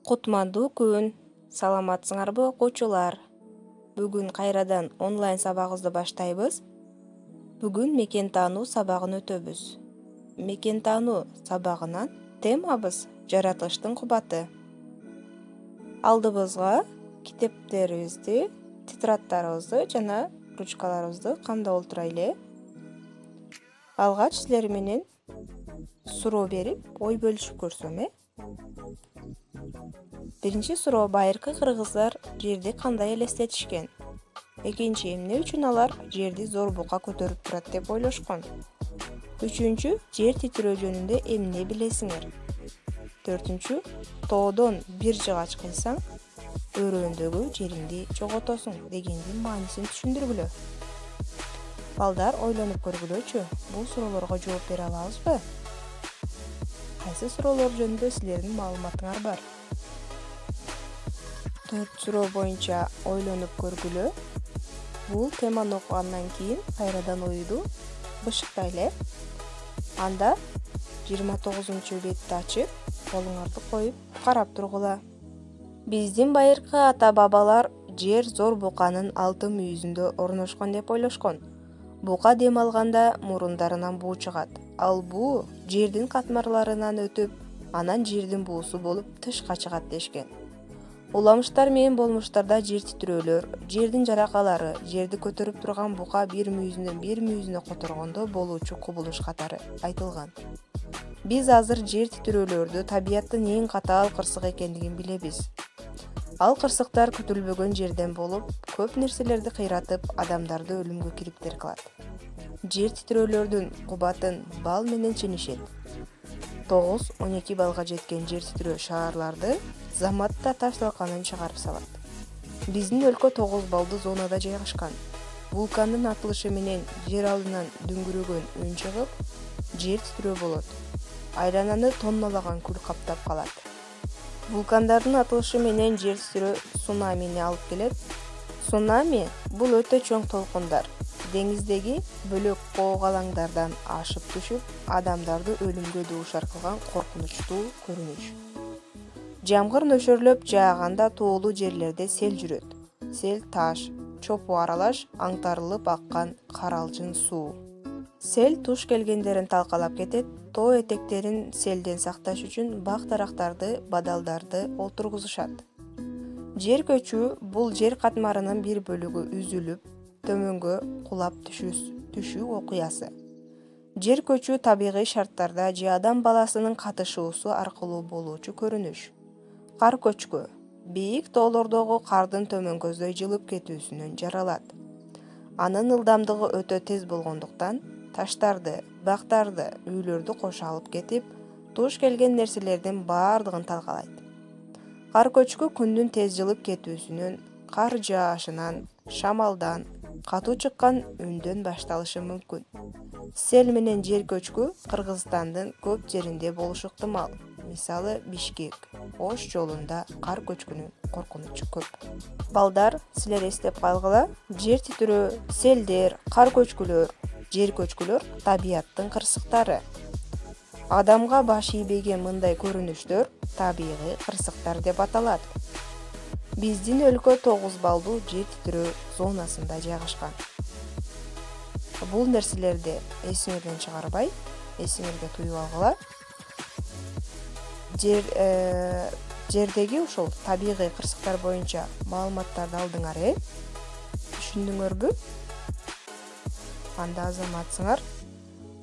Кутмандуу күн. Саламатсыңарбы окуучулар? Бүгүн кайрадан онлайн сабагыбызды баштайбыз. Бүгүн мекен таануу сабагын өтөбүз. Мекен таануу сабагынан темабыз жаратылыштын кубаты. Алдыбызга китептерибизди, тетрадтарыбызды жана ручкаларыбызды камдап отурайлы. Алгач силер менен суроо берип, ой бөлүшүп көрсөм, Биринчи суроо: байыркы кыргыздар жерди кандай элестетишкен? Экинчи: эмне үчүн алар жерди зор бука көтөрүп турат деп ойлошкон? Үчүнчү: жер титирөө жөнүндө эмне билесиңер? Төртүнчү: тоодон бир жыгач кыйсаң, өрөөндөгү жериңди жоготосуң дегендин маанисин түшүндүргүлө. Балдар, ойлонуп көргүлөчү, бул суроолорго жооп бере алабызбы? Кайсы суроолор жөнүндө силердин маалыматыңар бар? 4 суроо боюнча ойлонуп көргүлө. Бул теманы окугандан кийин кайрадан оюду бышыктайлы. Анда 29 бетти ачып, колуңарды коюп карап тургула. Биздин байыркы ата-бабалар жер зор буканын алты мүйүзүндө орношкон деп ойлошкон. Бука дем алганда мурундарынан буу чыгат. Ал буу жердин катмарларынан өтүп, анан жердин буусу болуп тышка чыгат дешкен. Уламыштар менен болмуштарда жер титирөөлөр, жердин жаракалары, жерди көтөрүп турган бука бир мүйүзүнөн бир мүйүзүнө которгондо болуучу кубулуш катары айтылган. Биз азыр жер титирөөлөрдү табияттын эң катаал кырсык экендигин билебиз. Ал кырсыктар күтүлбөгөн жерден болуп, көп нерселерди кыйратып, адамдарды өлүмгө кириктер кылат. Жер титирөөлөрдүн кубатын бал менен ченишет. 9-12 балга жеткен жер титирөө шаарларды заматта таш талканын чыгарып салат. Биздин өлкө 9 балдуу зонада жайгашкан. Вулкандын атылышы менен жер алдынан дүңгүрөгөн үн чыгып, жер титирөө болот. Айлананы тонналаган күл каптап калат. Вулкандардын атылышы менен жер титирөө цунамини алып келет. Цунами бул өтө чоң толкундар. Деңиздеги бөлөк коогалаңдардан ашып түшүп, адамдарды өлүмгө дуушар кылган коркунучтуу көрүнүш. Жамгыр нөшөрлөп жааганда тоолуу жерлерде сел жүрөт. Сел таш, чопу аралаш аңтарылып аккан каралжын суу. Сел туш келгендерин талкалап кетет. Тоо этектерин селден сакташ үчүн бак-дарактарды, бадалдарды отургузушат. Жер көчүү бул жер катмарынын бир бөлүгү үзүлүп, төмөнгө кулап түшүү окуясы. Жер көчүү табигый шарттарда же адам баласынын катышуусу аркылуу болуучу көрүнүш. Кар көчкү бийик тоолордогу кардын төмөнкөздөй жылып кетүүсүнөн жаралат. Анын ылдамдыгы өтө тез болгондуктан таштарды, бактарды, үйлөрдү кошо алып кетип, туш келген нерселердин баардыгын талкалайт. Кар көчкү күндүн тез жылып кетүүсүнөн, кар жаашынан, шамалдан, катуу чыккан үндөн башталышы мүмкүн. Сел менен жер көчкү Кыргызстандын көп жеринде болушу ыктымал. Мисалы, Бишкек, Ош жолунда кар көчкүнүн коркунучу көп. Балдар, силер эстеп калгыла, жер титирөө, селдер, кар көчкүлөр, жер көчкүлөр табияттын кырсыктары. Адамга баш ийбеген мындай көрүнүштөр табигый кырсыктар деп аталат. Биздин өлкө 9 балдуу жер титирөө зонасында жайгашкан. Бул нерселерди эсиңерден чыгарбай, эсиңерге туюп алгыла. Жердеги ушул табигый кырсыктар боюнча маалыматтарды алдыңар, түшүндүңөрбү? Анда азаматсыңар.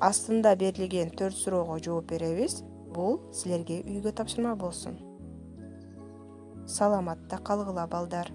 Астында берилген 4 суроого жооп беребиз. Бул силерге үйгө тапшырма болсун. Саламатта калгыла, балдар.